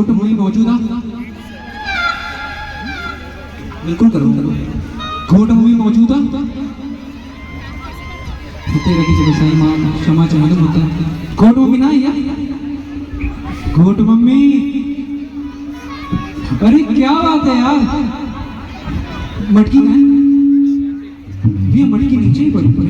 घोट मम्मी मौजूद आ बिल्कुल करो घोट मम्मी मौजूद आ तेरे की जब साई मां क्षमा चाहिए होता घोट मम्मी ना या घोट मम्मी अरे क्या बात है यार मटकी ना ये मटकी नीचे ही पड़ी